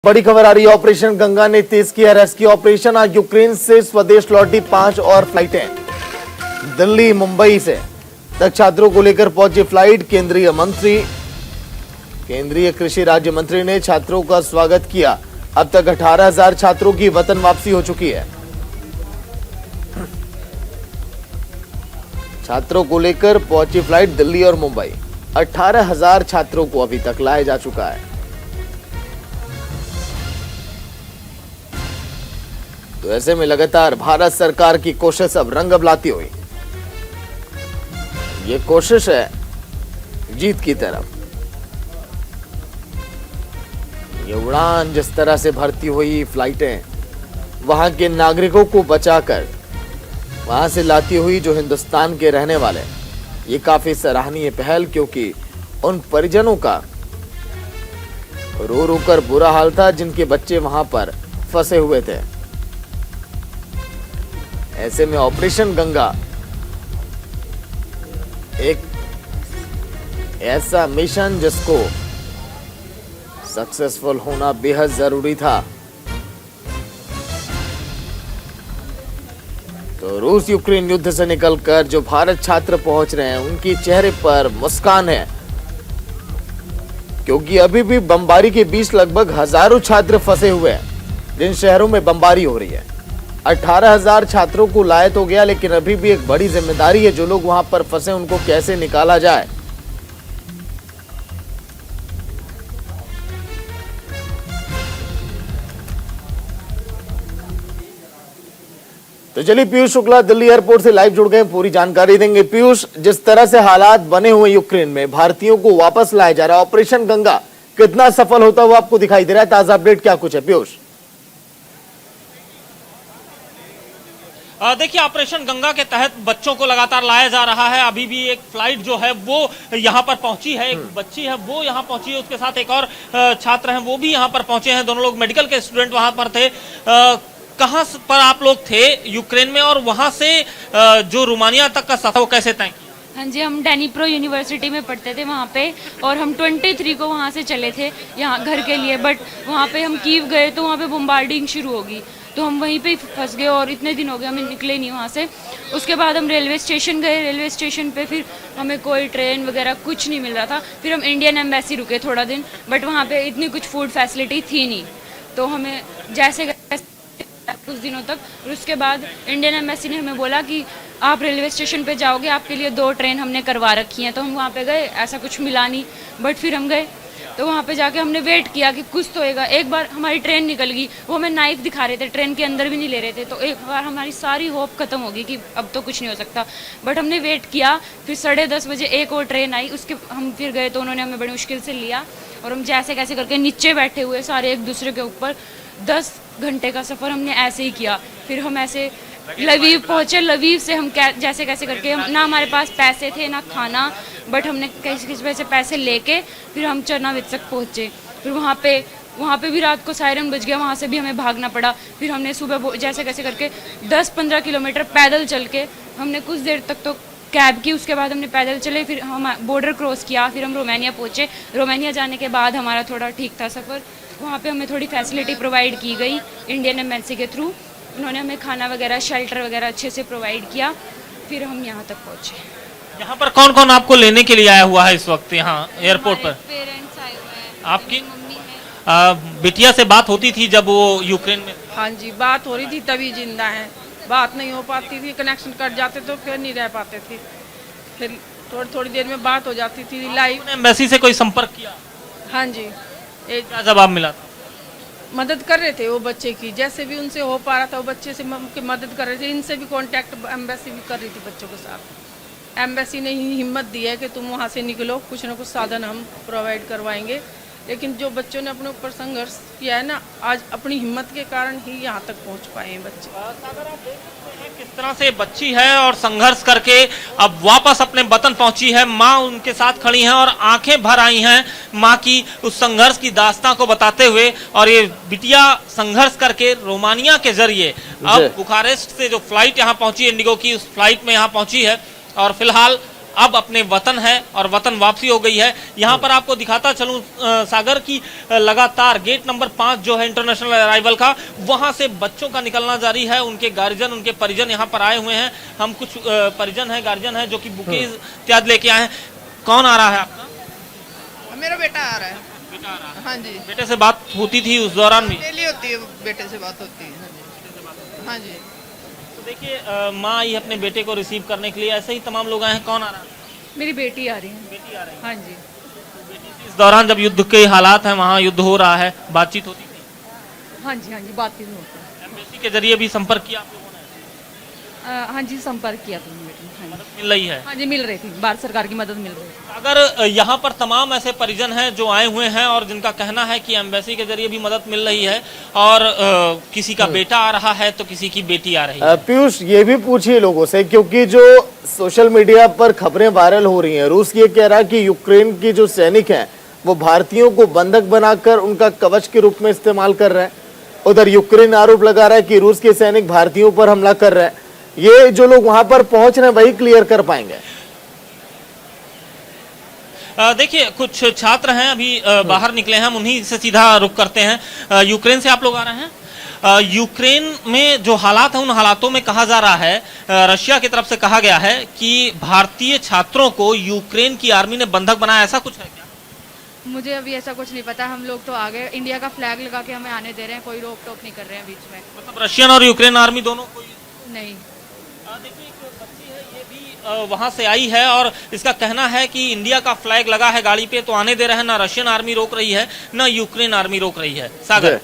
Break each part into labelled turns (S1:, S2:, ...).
S1: बड़ी खबर आ रही है। ऑपरेशन गंगा ने तेज किया रेस्क्यू ऑपरेशन। आज यूक्रेन से स्वदेश लौटी 5 और फ्लाइटें दिल्ली मुंबई से तक छात्रों को लेकर पहुंची फ्लाइट। केंद्रीय कृषि राज्य मंत्री ने छात्रों का स्वागत किया। अब तक 18,000 छात्रों की वतन वापसी हो चुकी है। छात्रों को लेकर पहुंची फ्लाइट दिल्ली और मुंबई। 18,000 छात्रों को अभी तक लाया जा चुका है। तो ऐसे में लगातार भारत सरकार की कोशिश अब रंग लाती हुई। ये कोशिश है जीत की तरफ। ये उड़ान जिस तरह से भरती हुई फ्लाइटें वहां के नागरिकों को बचाकर वहां से लाती हुई जो हिंदुस्तान के रहने वाले, ये काफी सराहनीय पहल, क्योंकि उन परिजनों का रो रो कर बुरा हाल था जिनके बच्चे वहां पर फंसे हुए थे। ऐसे में ऑपरेशन गंगा एक ऐसा मिशन जिसको सक्सेसफुल होना बेहद जरूरी था। तो रूस यूक्रेन युद्ध से निकलकर जो भारत छात्र पहुंच रहे हैं उनके चेहरे पर मुस्कान है, क्योंकि अभी भी बमबारी के बीच लगभग हजारों छात्र फंसे हुए हैं जिन शहरों में बमबारी हो रही है। 18,000 छात्रों को लाया तो गया, लेकिन अभी भी एक बड़ी जिम्मेदारी है। जो लोग वहां पर फंसे उनको कैसे निकाला जाए। तो चलिए पीयूष शुक्ला दिल्ली एयरपोर्ट से लाइव जुड़ गए, पूरी जानकारी देंगे। पीयूष, जिस तरह से हालात बने हुए यूक्रेन में, भारतीयों को वापस लाया जा रहा है, ऑपरेशन गंगा कितना सफल होता हुआ आपको दिखाई दे रहा है? ताजा अपडेट क्या कुछ है पीयूष?
S2: देखिए, ऑपरेशन गंगा के तहत बच्चों को लगातार लाया जा रहा है। अभी भी एक फ्लाइट जो है वो यहाँ पर पहुंची है, एक बच्ची है वो यहाँ पहुंची है, उसके साथ एक और छात्र हैं वो भी यहाँ पर पहुंचे हैं। दोनों लोग मेडिकल के स्टूडेंट वहां पर थे। कहाँ पर आप लोग थे यूक्रेन में, और वहां से जो रोमानिया तक का सफर वो कैसे तय किया?
S3: हाँ जी, हम डैनीप्रो यूनिवर्सिटी में पढ़ते थे वहाँ पे, और हम 23 को वहाँ से चले थे यहाँ घर के लिए। बट वहाँ पे हम कीव गए तो वहाँ पे बम्बार्डिंग शुरू होगी, तो हम वहीं पे फंस गए और इतने दिन हो गए हमें निकले नहीं वहाँ से। उसके बाद हम रेलवे स्टेशन गए। रेलवे स्टेशन पे फिर हमें कोई ट्रेन वगैरह कुछ नहीं मिल रहा था। फिर हम इंडियन एम्बेसी रुके थोड़ा दिन, बट वहाँ पे इतनी कुछ फूड फैसिलिटी थी नहीं, तो हमें जैसे कुछ दिनों तक। और उसके बाद इंडियन एम्बेसी ने हमें बोला कि आप रेलवे स्टेशन पे जाओगे, आपके लिए 2 ट्रेन हमने करवा रखी हैं। तो हम वहाँ पे गए, ऐसा कुछ मिला नहीं, बट फिर हम गए तो वहाँ पे जाके हमने वेट किया कि कुछ तो होएगा। एक बार हमारी ट्रेन निकल गई, वो हमें नाइफ दिखा रहे थे, ट्रेन के अंदर भी नहीं ले रहे थे। तो एक बार हमारी सारी होप खत्म हो गई कि अब तो कुछ नहीं हो सकता, बट हमने वेट किया। फिर 10:30 बजे एक और ट्रेन आई, उसके हम फिर गए तो उन्होंने हमें बड़ी मुश्किल से लिया, और हम जैसे कैसे करके नीचे बैठे हुए सारे एक दूसरे के ऊपर। 10 घंटे का सफ़र हमने ऐसे ही किया। फिर हम ऐसे लवीव पहुँचे। लवीव से हम जैसे कैसे करके, हम ना हमारे पास पैसे थे ना खाना, बट हमने किसी वजह से पैसे लेके फिर हम चरनावित्सक पहुँचे। फिर वहाँ पे भी रात को सायरन बज गया, वहाँ से भी हमें भागना पड़ा। फिर हमने सुबह जैसे कैसे करके 10-15 किलोमीटर पैदल चल के हमने कुछ देर तक तो कैब की, उसके बाद हमने पैदल चले। फिर हम बॉर्डर क्रॉस किया, फिर हम रोमानिया पहुँचे। रोमानिया जाने के बाद हमारा थोड़ा ठीक था सफ़र। वहाँ पे हमें थोड़ी फैसिलिटी प्रोवाइड की गई इंडियन एम्बेसी के थ्रू। उन्होंने हमें खाना वगैरह, शेल्टर वगैरह अच्छे से प्रोवाइड किया। फिर हम यहाँ तक पहुँचे।
S2: यहाँ पर कौन कौन आपको लेने के लिए आया हुआ है इस वक्त यहाँ एयरपोर्ट पर?
S3: पेरेंट्स आए हुए हैं,
S2: आपकी
S3: मम्मी है।
S2: बिटिया से बात होती थी जब वो यूक्रेन में?
S4: हाँ जी, बात हो रही थी तभी जिंदा है। बात नहीं हो पाती थी, कनेक्शन कट जाते तो फिर नहीं रह पाते थे। फिर थोड़ी देर में बात हो जाती थी लाइव।
S2: एम्बेसी से कोई संपर्क किया?
S4: हाँ जी, एक
S2: क्या जवाब मिला था?
S4: मदद कर रहे थे वो बच्चे की, जैसे भी उनसे हो पा रहा था वो बच्चे से मदद कर रहे थे। इनसे भी कांटेक्ट एम्बेसी भी कर रही थी बच्चों के साथ। एम्बेसी ने ही हिम्मत दी है कि तुम वहाँ से निकलो, कुछ ना कुछ साधन हम प्रोवाइड करवाएंगे। लेकिन जो बच्चों ने अपने ऊपर संघर्ष किया है ना, आज अपनी हिम्मत के कारण ही यहाँ तक पहुँच पाए हैं बच्चे।
S2: अगर आप देख सकते हैं किस तरह से बच्ची है और संघर्ष करके अब वापस अपने वतन पहुंची है। माँ उनके साथ खड़ी हैं और आंखें भर आई हैं माँ की उस संघर्ष की दास्तां को बताते हुए। और ये बिटिया संघर्ष करके रोमानिया के जरिए अब बुखारेस्ट से जो फ्लाइट यहाँ पहुंची इंडिगो की, उस फ्लाइट में यहाँ पहुंची है। और फिलहाल अब अपने वतन है और वतन वापसी हो गई है। यहाँ पर आपको दिखाता चलूं सागर की लगातार गेट नंबर 5 जो है इंटरनेशनल अराइवल का, वहां से बच्चों का निकलना जारी है। उनके गार्जियन, उनके परिजन यहाँ पर आए हुए हैं। हम कुछ परिजन है, गार्जियन है जो कि बुके इत्यादि लेके आए हैं। कौन आ रहा है आपका?
S5: मेरा बेटा आ रहा है।
S2: बेटा आ रहा है।
S5: हाँ जी,
S2: बेटे से बात होती थी उस दौरान भी?
S5: डेली होती है, बेटे से बात होती है। हाँ जी।
S2: तो देखिए माँ आई अपने बेटे को रिसीव करने के लिए, ऐसे ही तमाम लोग आए हैं। कौन आ रहा है?
S3: मेरी बेटी आ रही है।
S2: बेटी आ रही है।
S3: हाँ जी।
S2: इस दौरान जब युद्ध के हालात हैं, वहाँ युद्ध हो रहा है, बातचीत होती थी?
S3: हाँ जी, बातचीत होती है।
S2: एम्बेसी के जरिए भी संपर्क किया आप लोगों ने?
S3: हाँ जी, संपर्क किया था बेटी। हाँ
S2: मदद मिल रही है?
S3: हाँ जी, मिल रही थी, भारत सरकार की मदद मिल रही थी।
S2: अगर यहाँ पर तमाम ऐसे परिजन हैं जो आए हुए हैं और जिनका कहना है कि एम्बेसी के जरिए भी मदद मिल रही है और किसी का बेटा आ रहा है तो किसी की बेटी आ रही है।
S1: पीयूष, ये भी पूछिए लोगों से, क्योंकि जो सोशल मीडिया पर खबरें वायरल हो रही हैं, रूस ये कह रहा है कि यूक्रेन की जो सैनिक हैं वो भारतीयों को बंधक बनाकर उनका कवच के रूप में इस्तेमाल कर रहे हैं। उधर यूक्रेन आरोप लगा रहा है कि रूस के सैनिक भारतीयों पर हमला कर रहे हैं। ये जो लोग वहां पर पहुंच रहे हैं वही क्लियर कर पाएंगे।
S2: देखिए कुछ छात्र हैं अभी बाहर निकले हैं, हम उन्हीं से सीधा रुख करते हैं। यूक्रेन से आप लोग आ रहे हैं। यूक्रेन में जो हालात हैं उन हालातों में कहा जा रहा है, रशिया की तरफ से कहा गया है कि भारतीय छात्रों को यूक्रेन की आर्मी ने बंधक बनाया, ऐसा कुछ है क्या?
S3: मुझे अभी ऐसा कुछ नहीं पता। हम लोग तो आ गए, इंडिया का फ्लैग लगा के हमें आने दे रहे हैं, कोई रोक टोक नहीं कर रहे हैं बीच में।
S2: मतलब रशियन और यूक्रेन आर्मी दोनों कोई
S3: नहीं।
S2: देखिए एक बच्ची है, ये भी वहां से आई है और इसका कहना है कि इंडिया का फ्लैग लगा है गाड़ी पे तो आने दे रहे हैं। ना रशियन आर्मी रोक रही है, ना यूक्रेन आर्मी रोक रही है। सागर,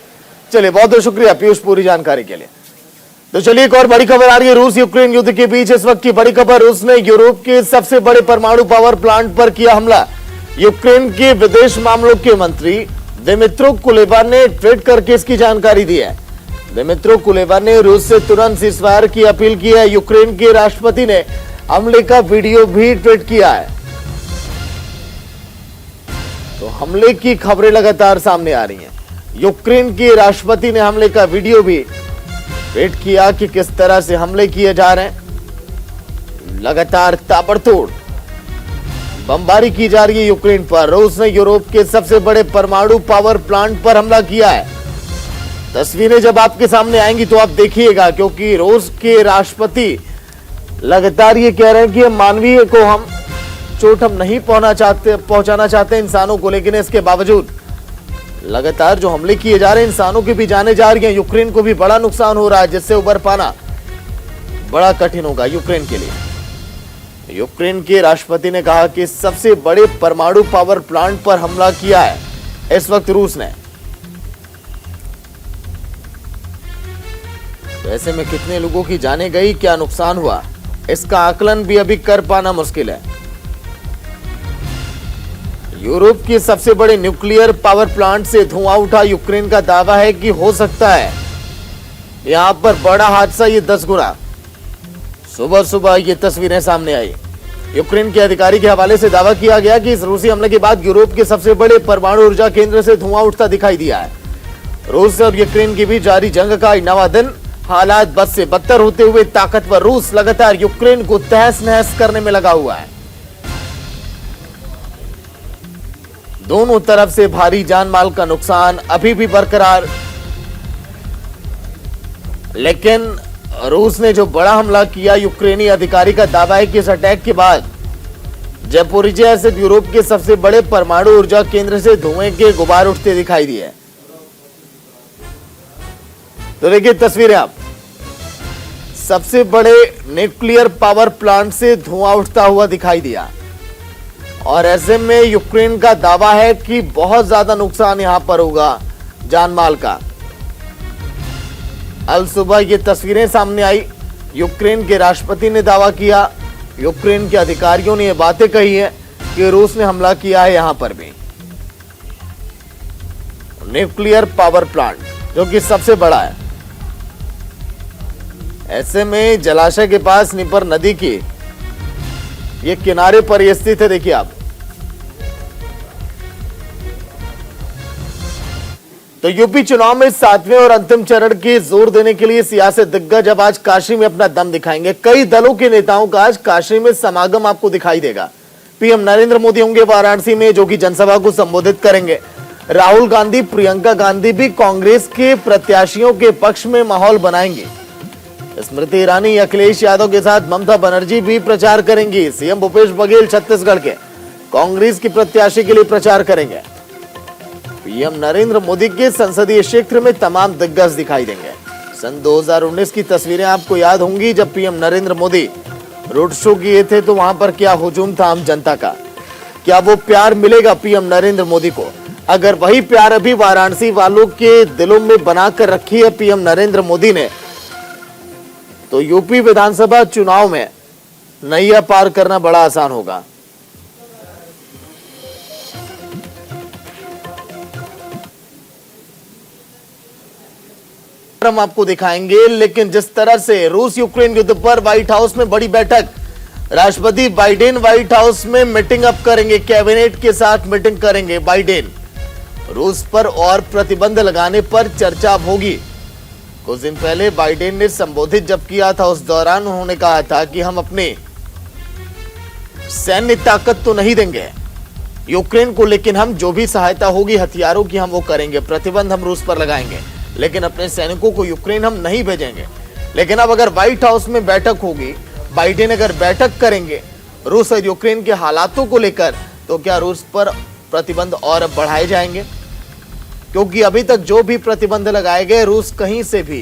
S1: चलिए बहुत बहुत शुक्रिया पीयूष पूरी जानकारी के लिए। तो चलिए एक और बड़ी खबर आ रही है रूस यूक्रेन युद्ध के बीच। इस वक्त की बड़ी खबर, रूस ने यूरोप के सबसे बड़े परमाणु पावर प्लांट पर किया हमला। यूक्रेन के विदेश मामलों के मंत्री दिमित्रो कुलेबा ने ट्वीट करके इसकी जानकारी दी है। दिमित्रो कुलेबा ने रूस से तुरंत सीजफायर की अपील की है। यूक्रेन के राष्ट्रपति ने हमले का वीडियो भी ट्वीट किया है। तो हमले की खबरें लगातार सामने आ रही हैं। यूक्रेन के राष्ट्रपति ने हमले का वीडियो भी ट्वीट किया कि किस तरह से हमले किए जा रहे हैं। लगातार ताबड़तोड़ बमबारी की जा रही है यूक्रेन पर। रूस ने यूरोप के सबसे बड़े परमाणु पावर प्लांट पर हमला किया है। तस्वीरें जब आपके सामने आएंगी तो आप देखिएगा, क्योंकि रूस के राष्ट्रपति लगातार ये कह रहे हैं कि मानवीय को हम चोट हम नहीं पहुंचाना चाहते इंसानों को, लेकिन इसके बावजूद लगातार जो हमले किए जा रहे हैं, इंसानों की भी जाने जा रही हैं। यूक्रेन को भी बड़ा नुकसान हो रहा है, जिससे उबर पाना बड़ा कठिन होगा यूक्रेन के लिए। यूक्रेन के राष्ट्रपति ने कहा कि सबसे बड़े परमाणु पावर प्लांट पर हमला किया है इस वक्त रूस ने। तो ऐसे में कितने लोगों की जानें गई, क्या नुकसान हुआ, इसका आकलन भी अभी कर पाना मुश्किल है। यूरोप के सबसे बड़े न्यूक्लियर पावर प्लांट से धुआं उठा। यूक्रेन का दावा है कि हो सकता है यहां पर बड़ा हादसा ये 10 गुना। सुबह सुबह ये तस्वीरें सामने आई। यूक्रेन के अधिकारी के हवाले से दावा किया गया कि इस रूसी हमले के बाद यूरोप के सबसे बड़े परमाणु ऊर्जा केंद्र से धुआं उठता दिखाई दिया है। रूस और यूक्रेन के बीच जारी जंग का नवा दिन। हालात बद से बदतर होते हुए ताकतवर रूस लगातार यूक्रेन को तहस नहस करने में लगा हुआ है। दोनों तरफ से भारी जान माल का नुकसान अभी भी बरकरार, लेकिन रूस ने जो बड़ा हमला किया, यूक्रेनी अधिकारी का दावा है कि इस अटैक के बाद ज़ैपोरिजिया स्थित यूरोप के सबसे बड़े परमाणु ऊर्जा केंद्र से धुएं के गुबार उठते दिखाई दिए। तो देखिए तस्वीरें आप, सबसे बड़े न्यूक्लियर पावर प्लांट से धुआं उठता हुआ दिखाई दिया और ऐसे में यूक्रेन का दावा है कि बहुत ज्यादा नुकसान यहां पर होगा जान माल का। अल सुबह ये तस्वीरें सामने आई। यूक्रेन के राष्ट्रपति ने दावा किया, यूक्रेन के अधिकारियों ने ये बातें कही है कि रूस ने हमला किया है यहां पर भी। न्यूक्लियर पावर प्लांट जो कि सबसे बड़ा है। ऐसे में जलाशय के पास निपर नदी की ये किनारे पर यह स्थित है। देखिए आप, तो यूपी चुनाव में 7वें और अंतिम चरण के जोर देने के लिए सियासी दिग्गज अब आज काशी में अपना दम दिखाएंगे। कई दलों के नेताओं का आज काशी में समागम आपको दिखाई देगा। पीएम नरेंद्र मोदी होंगे वाराणसी में, जो कि जनसभा को संबोधित करेंगे। राहुल गांधी, प्रियंका गांधी भी कांग्रेस के प्रत्याशियों के पक्ष में माहौल बनाएंगे। स्मृति ईरानी, अखिलेश यादव के साथ ममता बनर्जी भी प्रचार करेंगी। सीएम भूपेश बघेल छत्तीसगढ़ के कांग्रेस की प्रत्याशी के लिए प्रचार करेंगे। पीएम नरेंद्र मोदी के संसदीय क्षेत्र में तमाम दिग्गज दिखाई देंगे। सन 2019 की तस्वीरें आपको याद होंगी, जब PM Narendra Modi road show किए थे तो वहां पर क्या हुजूम था आम जनता का। क्या वो प्यार मिलेगा पीएम नरेंद्र मोदी को? अगर वही प्यार अभी वाराणसी वालों के दिलों में बनाकर रखी है पीएम नरेंद्र मोदी ने, तो यूपी विधानसभा चुनाव में नैया पार करना बड़ा आसान होगा। हम आपको दिखाएंगे, लेकिन जिस तरह से रूस यूक्रेन युद्ध पर व्हाइट हाउस में बड़ी बैठक, राष्ट्रपति बाइडेन व्हाइट हाउस में मीटिंग अप करेंगे, कैबिनेट के साथ मीटिंग करेंगे बाइडेन। रूस पर और प्रतिबंध लगाने पर चर्चा होगी। कुछ दिन पहले बाइडेन ने संबोधित जब किया था, उस दौरान उन्होंने कहा था कि हम अपने सैन्य ताकत तो नहीं देंगे यूक्रेन को, लेकिन हम जो भी सहायता होगी हथियारों की हम वो करेंगे। प्रतिबंध हम रूस पर लगाएंगे, लेकिन अपने सैनिकों को यूक्रेन हम नहीं भेजेंगे। लेकिन अब अगर व्हाइट हाउस में बैठक होगी, बाइडेन अगर बैठक करेंगे रूस और यूक्रेन के हालातों को लेकर, तो क्या रूस पर प्रतिबंध और बढ़ाए जाएंगे? क्योंकि अभी तक जो भी प्रतिबंध लगाए गए, रूस कहीं से भी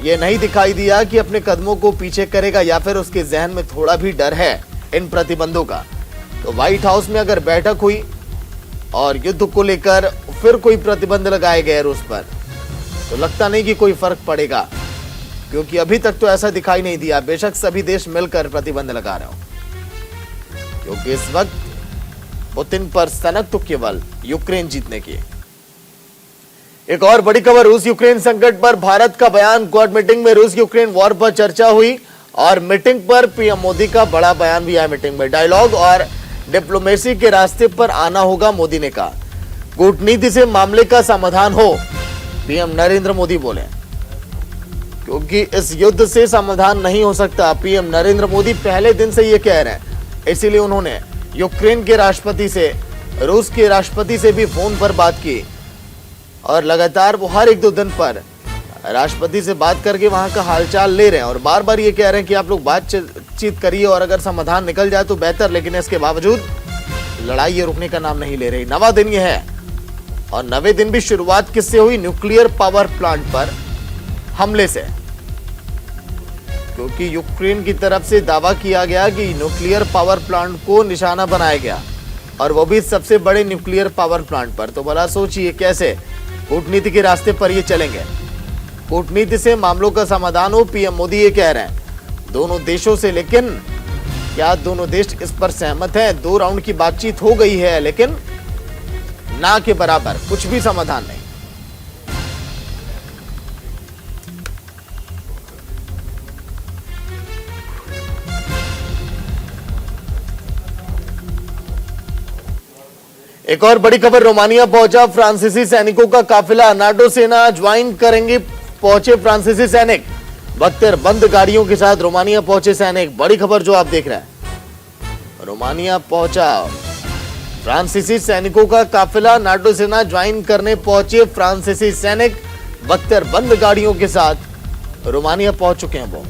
S1: ये नहीं दिखाई दिया कि अपने कदमों को पीछे करेगा या फिर उसके जहन में थोड़ा भी डर है इन प्रतिबंधों का। तो व्हाइट हाउस में अगर बैठक हुई और युद्ध को लेकर फिर कोई प्रतिबंध लगाए गए रूस पर, तो लगता नहीं कि कोई फर्क पड़ेगा, क्योंकि अभी तक तो ऐसा दिखाई नहीं दिया। बेशक सभी देश मिलकर प्रतिबंध लगा रहे हो, क्योंकि इस वक्त पुतिन पर सनक तो केवल यूक्रेन जीतने की। एक और बड़ी खबर, रूस यूक्रेन संकट पर भारत का बयान। क्वाड मीटिंग में रूस यूक्रेन वॉर पर चर्चा हुई और मीटिंग पर पीएम मोदी का बड़ा बयान भी आया। मीटिंग में डायलॉग और डिप्लोमेसी के रास्ते पर आना होगा, मोदी ने कहा। कूटनीति से मामले का समाधान हो, पीएम नरेंद्र मोदी बोले, क्योंकि इस युद्ध से समाधान नहीं हो सकता। पीएम नरेंद्र मोदी पहले दिन से ये कह रहे हैं, इसीलिए उन्होंने यूक्रेन के राष्ट्रपति से, रूस के राष्ट्रपति से भी फोन पर बात की और लगातार वो हर 1-2 दिन पर राष्ट्रपति से बात करके वहां का हालचाल ले रहे हैं और बार बार ये कह रहे हैं कि आप लोग बातचीत करिए और अगर समाधान निकल जाए तो बेहतर। लेकिन इसके बावजूद लड़ाई ये रुकने का नाम नहीं ले रही। 9वां दिन ये है और 9वें दिन भी शुरुआत किससे हुई? न्यूक्लियर पावर प्लांट पर हमले से, क्योंकि यूक्रेन की तरफ से दावा किया गया कि न्यूक्लियर पावर प्लांट को निशाना बनाया गया और वो भी सबसे बड़े न्यूक्लियर पावर प्लांट पर। तो भला सोचिए कैसे कूटनीति के रास्ते पर ये चलेंगे। कूटनीति से मामलों का समाधान हो, पीएम मोदी ये कह रहे हैं दोनों देशों से। लेकिन क्या दोनों देश इस पर सहमत हैं? 2 राउंड की बातचीत हो गई है, लेकिन ना के बराबर कुछ भी समाधान नहीं। एक और बड़ी खबर, रोमानिया पहुंचा फ्रांसीसी सैनिकों का काफिला। नाटो सेना ज्वाइन करेंगे पहुंचे फ्रांसीसी सैनिक। बख्तर बंद गाड़ियों के साथ रोमानिया पहुंचे सैनिक। बड़ी खबर जो आप देख रहे हैं, रोमानिया पहुंचा फ्रांसीसी सैनिकों का काफिला। नाटो सेना ज्वाइन करने पहुंचे फ्रांसीसी सैनिक। बख्तर बंद गाड़ियों के साथ रोमानिया पहुंच चुके हैं वो।